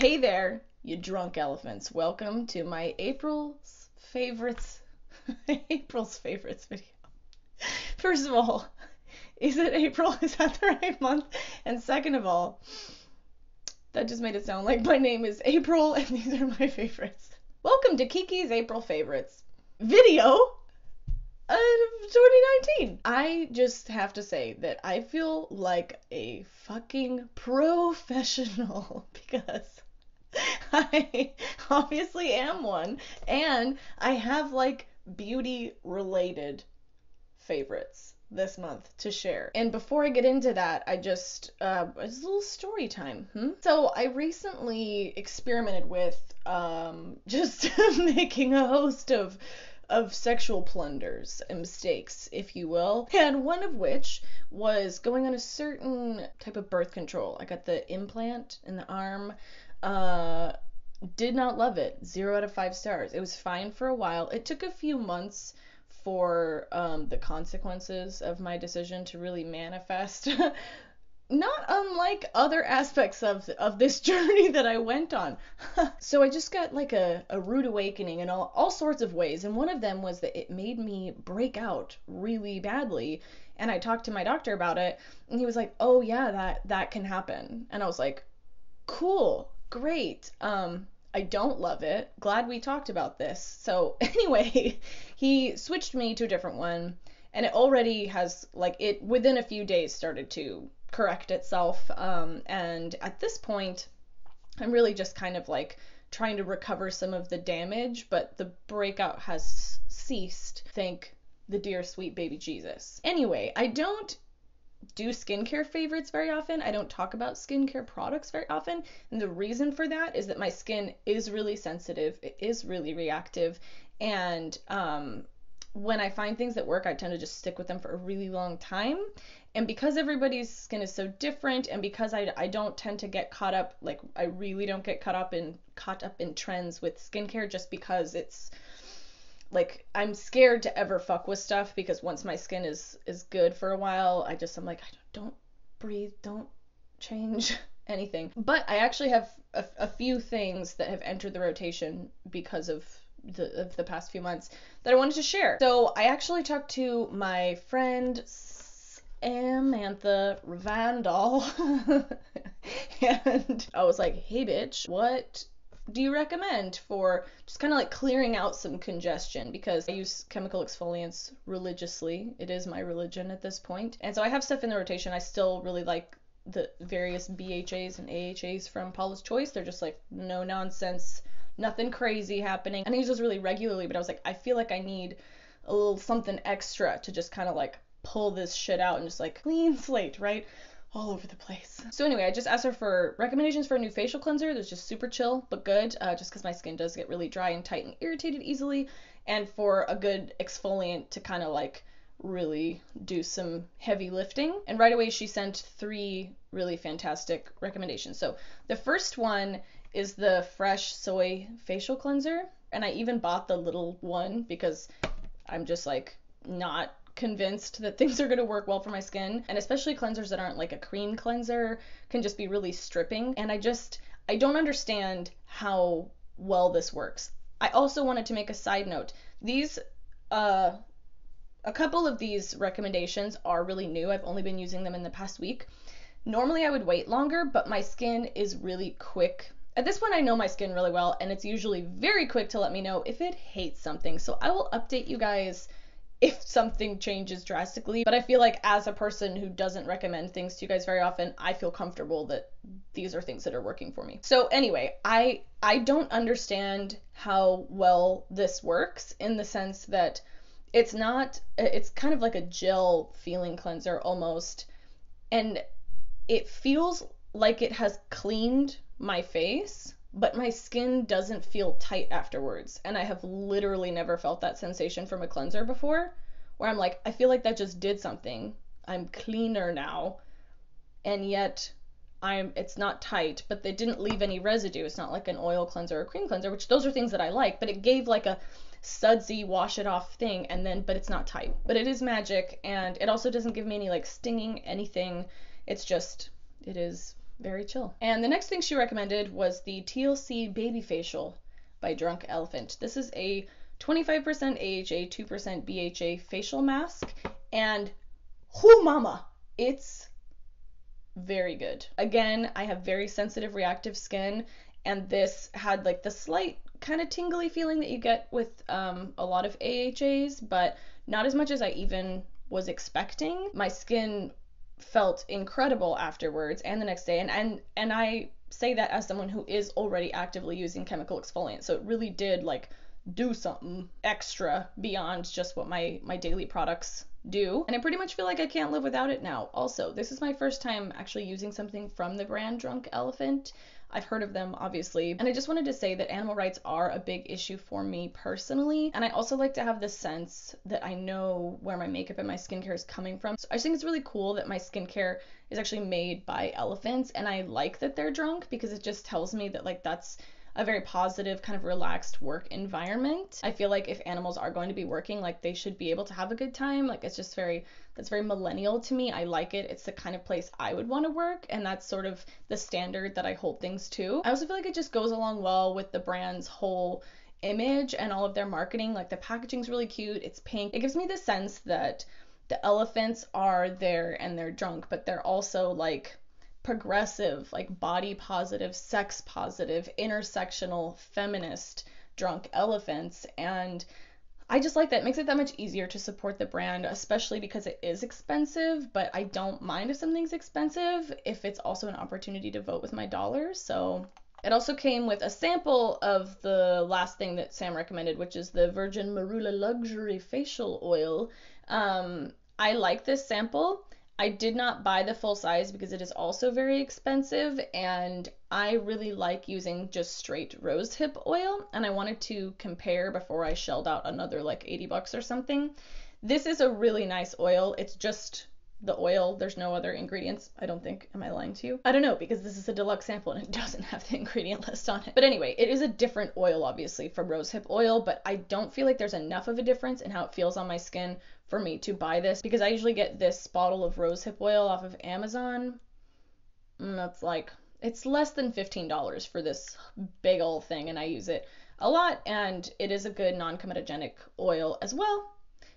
Hey there, you drunk elephants. Welcome to my April's favorites video. First of all, is it April? Is that the right month? And second of all, that just made it sound like my name is April and these are my favorites. Welcome to Kiki's April favorites video of 2019. I just have to say that I feel like a fucking professional because I obviously am one, and I have like beauty related favorites this month to share. And before I get into that, I just it's a little story time. So I recently experimented with just making a host of sexual blunders and mistakes, if you will, and one of which was going on a certain type of birth control. I got the implant in the arm. Did not love it. 0 out of 5 stars. It was fine for a while. It took a few months for the consequences of my decision to really manifest. Not unlike other aspects of this journey that I went on. So I just got like a rude awakening in all sorts of ways. And one of them was that it made me break out really badly. And I talked to my doctor about it, and he was like, oh yeah, that can happen. And I was like, cool, great. I don't love it. Glad we talked about this. So anyway, he switched me to a different one, and it already has, like, it within a few days started to correct itself. And at this point, I'm really just kind of like trying to recover some of the damage, but the breakout has ceased. Thank the dear sweet baby Jesus. Anyway, I don't do skincare favorites very often. I don't talk about skincare products very often, and the reason for that is that my skin is really sensitive. It is really reactive, and when I find things that work, I tend to just stick with them for a really long time. And because everybody's skin is so different, and because I don't tend to get caught up, like I really don't get caught up in trends with skincare, just because it's like, I'm scared to ever fuck with stuff, because once my skin is good for a while, I'm like, don't breathe, don't change anything. But I actually have a few things that have entered the rotation because of the past few months that I wanted to share. So I actually talked to my friend Samantha Vandal and I was like, hey bitch, what do you recommend for just kind of like clearing out some congestion? Because I use chemical exfoliants religiously. It is my religion at this point. And so I have stuff in the rotation. I still really like the various BHAs and AHAs from Paula's Choice. They're just like no nonsense, nothing crazy happening. And I use those really regularly, but I was like, I feel like I need a little something extra to just kind of like pull this shit out and just like clean slate, right? All over the place. So anyway, I just asked her for recommendations for a new facial cleanser that's just super chill but good, just because my skin does get really dry and tight and irritated easily, and for a good exfoliant to kind of like really do some heavy lifting. And right away she sent 3 really fantastic recommendations. So the first one is the Fresh Soy Facial Cleanser, and I even bought the little one because I'm just like not convinced that things are going to work well for my skin, and especially cleansers that aren't like a cream cleanser can just be really stripping, and I don't understand how well this works. I also wanted to make a side note. These a couple of these recommendations are really new. I've only been using them in the past week. Normally I would wait longer, but my skin is really quick. At this point I know my skin really well, and it's usually very quick to let me know if it hates something. So I will update you guys if something changes drastically, but I feel like as a person who doesn't recommend things to you guys very often, I feel comfortable that these are things that are working for me. So anyway, I don't understand how well this works, in the sense that it's kind of like a gel feeling cleanser almost, and it feels like it has cleaned my face, but my skin doesn't feel tight afterwards. And I have literally never felt that sensation from a cleanser before, where I'm like, I feel like that just did something. I'm cleaner now, and yet it's not tight, but they didn't leave any residue. It's not like an oil cleanser or cream cleanser, which those are things that I like, but it gave like a sudsy wash it off thing, but it's not tight. But it is magic, and it also doesn't give me any like stinging anything. It's just, it is very chill. And the next thing she recommended was the TLC Baby Facial by Drunk Elephant. This is a 25% AHA, 2% BHA facial mask, and whoo mama, it's very good. Again, I have very sensitive reactive skin, and this had like the slight kind of tingly feeling that you get with a lot of AHAs, but not as much as I even was expecting. My skin felt incredible afterwards and the next day, and I say that as someone who is already actively using chemical exfoliant, so it really did like do something extra beyond just what my daily products do, and I pretty much feel like I can't live without it now. Also, this is my first time actually using something from the brand Drunk Elephant. I've heard of them, obviously, and I just wanted to say that animal rights are a big issue for me personally, and I also like to have the sense that I know where my makeup and my skincare is coming from. So I just think it's really cool that my skincare is actually made by elephants, and I like that they're drunk because it just tells me that like that's a very positive, kind of relaxed work environment. I feel like if animals are going to be working, like they should be able to have a good time. Like it's just that's very millennial to me. I like it. It's the kind of place I would want to work, and that's sort of the standard that I hold things to. I also feel like it just goes along well with the brand's whole image and all of their marketing. Like the packaging's really cute. It's pink. It gives me the sense that the elephants are there and they're drunk, but they're also like progressive, like body positive, sex positive, intersectional, feminist drunk elephants, and I just like that. It makes it that much easier to support the brand, especially because it is expensive, but I don't mind if something's expensive if it's also an opportunity to vote with my dollars. So it also came with a sample of the last thing that Sam recommended, which is the Virgin Marula Luxury Facial Oil. I like this sample. I did not buy the full size because it is also very expensive, and I really like using just straight rosehip oil, and I wanted to compare before I shelled out another like $80 or something. This is a really nice oil. It's just the oil. There's no other ingredients, I don't think. Am I lying to you? I don't know, because this is a deluxe sample and it doesn't have the ingredient list on it. But anyway, it is a different oil, obviously, from rosehip oil, but I don't feel like there's enough of a difference in how it feels on my skin for me to buy this, because I usually get this bottle of rosehip oil off of Amazon. That's like, it's less than $15 for this big old thing, and I use it a lot, and it is a good non-comedogenic oil as well.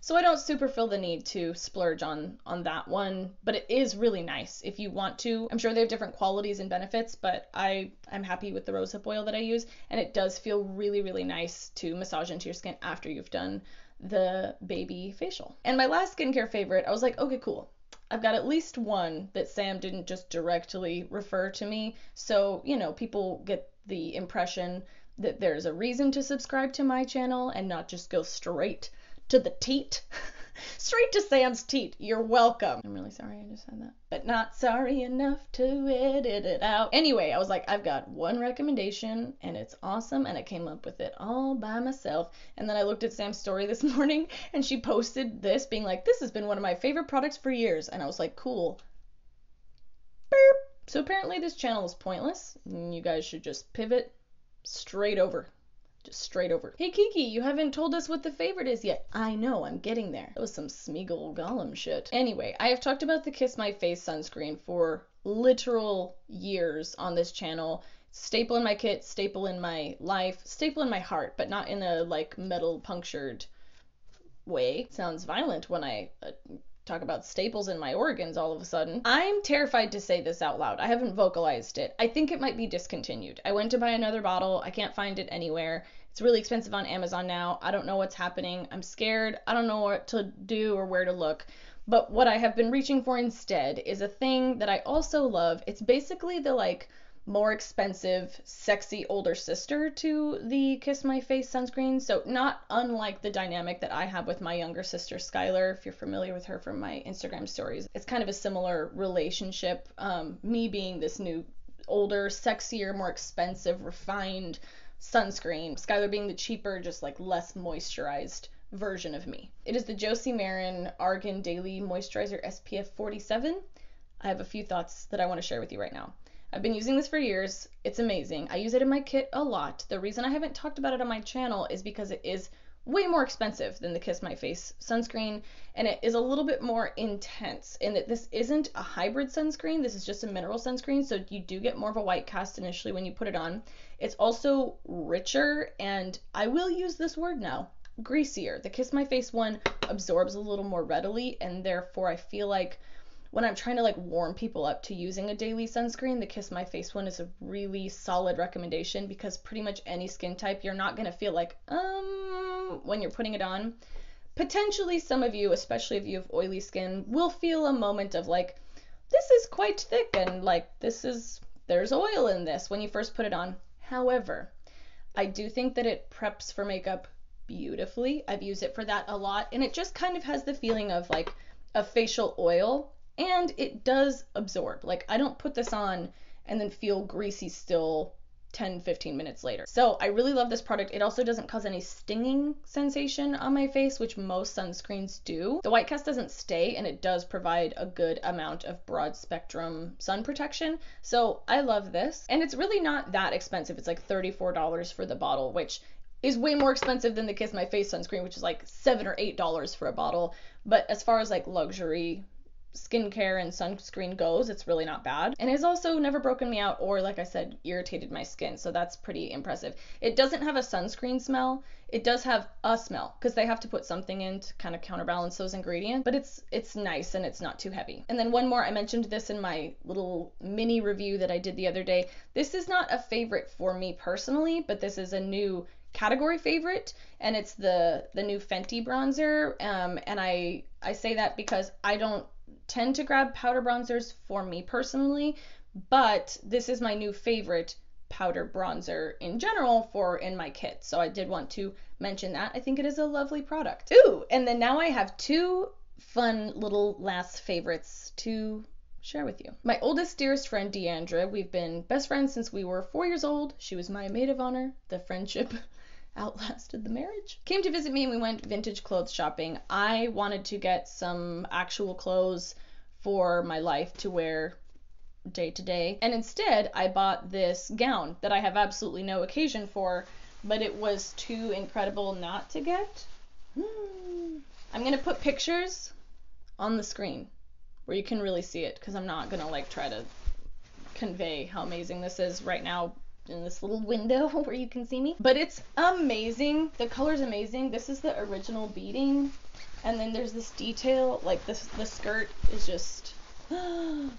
So I don't super feel the need to splurge on that one, but it is really nice if you want to. I'm sure they have different qualities and benefits, but I'm happy with the rosehip oil that I use, and it does feel really, really nice to massage into your skin after you've done the baby facial. And my last skincare favorite, I was like, okay, cool. I've got at least one that Sam didn't just directly refer to me, so, you know, people get the impression that there's a reason to subscribe to my channel and not just go straight to the teat. Straight to Sam's teat. You're welcome. I'm really sorry I just said that. But not sorry enough to edit it out. Anyway, I was like, I've got one recommendation and it's awesome, and I came up with it all by myself. And then I looked at Sam's story this morning and she posted this being like, this has been one of my favorite products for years. And I was like, cool. Boop. So apparently this channel is pointless. You guys should just pivot straight over. Just straight over. Hey Kiki, you haven't told us what the favorite is yet. I know, I'm getting there. That was some Smeagol Gollum shit. Anyway, I have talked about the Kiss My Face sunscreen for literal years on this channel. Staple in my kit, staple in my life, staple in my heart, but not in a like metal punctured way. It sounds violent when I talk about staples in my organs all of a sudden. I'm terrified to say this out loud. I haven't vocalized it. I think it might be discontinued. I went to buy another bottle. I can't find it anywhere. It's really expensive on Amazon now. I don't know what's happening. I'm scared. I don't know what to do or where to look. But what I have been reaching for instead is a thing that I also love. It's basically the like more expensive, sexy older sister to the Kiss My Face sunscreen. So not unlike the dynamic that I have with my younger sister, Skylar, if you're familiar with her from my Instagram stories. It's kind of a similar relationship, me being this new, older, sexier, more expensive, refined sunscreen, Skylar being the cheaper, just like less moisturized version of me. It is the Josie Maran Argan Daily Moisturizer SPF 47. I have a few thoughts that I want to share with you right now. I've been using this for years. It's amazing. I use it in my kit a lot. The reason I haven't talked about it on my channel is because it is way more expensive than the Kiss My Face sunscreen, and it is a little bit more intense in that this isn't a hybrid sunscreen. This is just a mineral sunscreen, so you do get more of a white cast initially when you put it on. It's also richer, and I will use this word now, greasier. The Kiss My Face one absorbs a little more readily, and therefore I feel like when I'm trying to like warm people up to using a daily sunscreen, the Kiss My Face one is a really solid recommendation, because pretty much any skin type, you're not going to feel like, when you're putting it on. Potentially some of you, especially if you have oily skin, will feel a moment of like, this is quite thick and like there's oil in this when you first put it on. However, I do think that it preps for makeup beautifully. I've used it for that a lot, and it just kind of has the feeling of like a facial oil. And it does absorb. Like, I don't put this on and then feel greasy still 10-15 minutes later. So I really love this product. It also doesn't cause any stinging sensation on my face, which most sunscreens do. The white cast doesn't stay, and it does provide a good amount of broad spectrum sun protection. So I love this. And it's really not that expensive. It's like $34 for the bottle, which is way more expensive than the Kiss My Face sunscreen, which is like $7 or $8 for a bottle. But as far as like luxury skincare and sunscreen goes, it's really not bad, and it's also never broken me out or, like I said, irritated my skin, so that's pretty impressive. It doesn't have a sunscreen smell. It does have a smell, because they have to put something in to kind of counterbalance those ingredients, but it's nice and it's not too heavy. And then one more, I mentioned this in my little mini review that I did the other day. This is not a favorite for me personally, but this is a new category favorite, and it's the new Fenty bronzer, and I say that because I don't tend to grab powder bronzers for me personally, but this is my new favorite powder bronzer in general for in my kit, so I did want to mention that. I think it is a lovely product. Ooh, and then now I have two fun little last favorites to share with you. My oldest, dearest friend, Deandra, we've been best friends since we were 4 years old. She was my maid of honor. The friendship outlasted the marriage. Came to visit me and we went vintage clothes shopping. I wanted to get some actual clothes for my life to wear day to day, and instead I bought this gown that I have absolutely no occasion for, but it was too incredible not to get. I'm gonna put pictures on the screen where you can really see it, because I'm not gonna like try to convey how amazing this is right now in this little window where you can see me, but it's amazing. The color's amazing. This is the original beading, and then there's this detail, like the skirt is just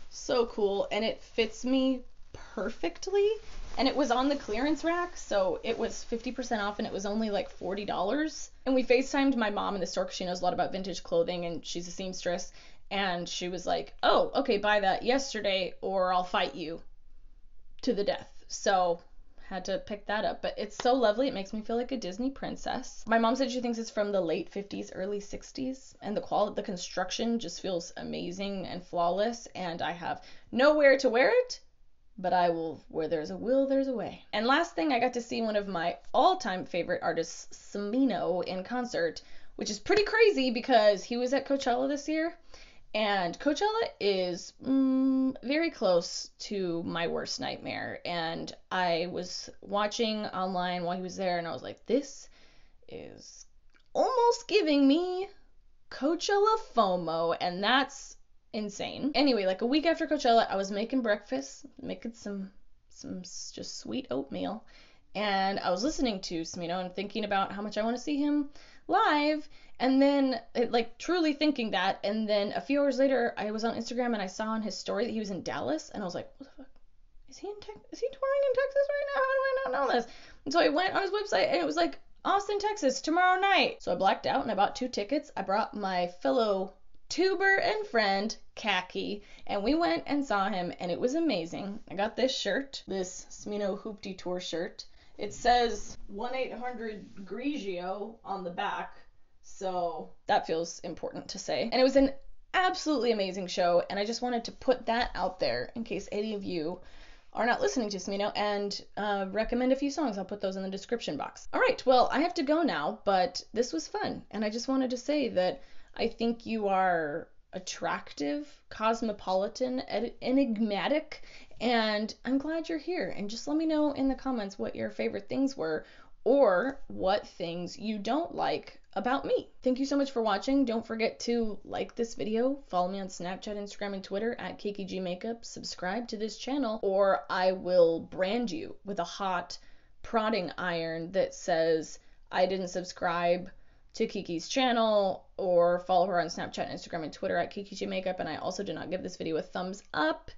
so cool, and it fits me perfectly, and it was on the clearance rack, so it was 50% off, and it was only like $40. And we FaceTimed my mom in the store because she knows a lot about vintage clothing, and she's a seamstress, and she was like, oh, okay, buy that yesterday or I'll fight you to the death. So had to pick that up, but it's so lovely. It makes me feel like a Disney princess. My mom said she thinks it's from the late 50s, early 60s, and the construction just feels amazing and flawless, and I have nowhere to wear it, but I will, where there's a will, there's a way. And last thing, I got to see one of my all-time favorite artists, Smino, in concert, which is pretty crazy because he was at Coachella this year. And Coachella is very close to my worst nightmare. And I was watching online while he was there, and I was like, this is almost giving me Coachella FOMO, and that's insane. Anyway, like a week after Coachella, I was making breakfast, making some just sweet oatmeal, and I was listening to Smino and thinking about how much I want to see him live, and then like truly thinking that, and then a few hours later I was on Instagram and I saw on his story that he was in Dallas, and I was like, what the fuck, is he touring in Texas right now? How do I not know this? And so I went on his website and it was like, Austin, Texas, tomorrow night. So I blacked out and I bought 2 tickets. I brought my fellow tuber and friend Kiki, and we went and saw him, and it was amazing. I got this shirt, this Smino Hoopty Tour shirt. It says 1-800 Grigio on the back, so that feels important to say. And it was an absolutely amazing show, and I just wanted to put that out there in case any of you are not listening to Smino, and recommend a few songs. I'll put those in the description box. All right, well, I have to go now, but this was fun, and I just wanted to say that I think you are attractive, cosmopolitan, enigmatic, and I'm glad you're here. And just let me know in the comments what your favorite things were, or what things you don't like about me. Thank you so much for watching. Don't forget to like this video, follow me on Snapchat, Instagram, and Twitter at Kiki Makeup, subscribe to this channel, or I will brand you with a hot prodding iron that says I didn't subscribe to Kiki's channel, or follow her on Snapchat, Instagram, and Twitter at Kiki Makeup, and I also did not give this video a thumbs up.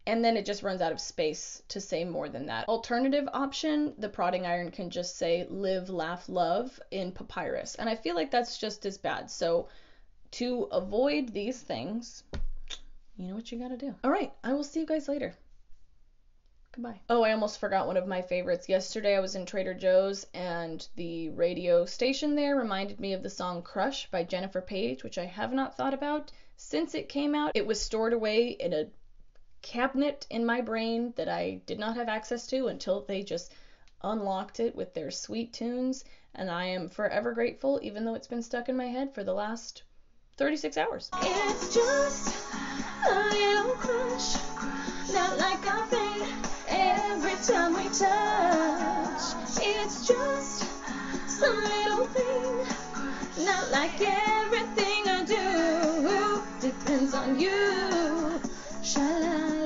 And then it just runs out of space to say more than that. Alternative option, the prodding iron can just say live, laugh, love in papyrus. And I feel like that's just as bad. So to avoid these things, you know what you gotta do. All right, I will see you guys later. Goodbye. Oh, I almost forgot one of my favorites. Yesterday I was in Trader Joe's and the radio station there reminded me of the song Crush by Jennifer Page, which I have not thought about since it came out. It was stored away in a cabinet in my brain that I did not have access to until they just unlocked it with their sweet tunes, and I am forever grateful, even though it's been stuck in my head for the last 36 hours. It's just a little crush, not like I fade every time we touch. It's just some little thing, not like everything I do depends on you. Sha-la.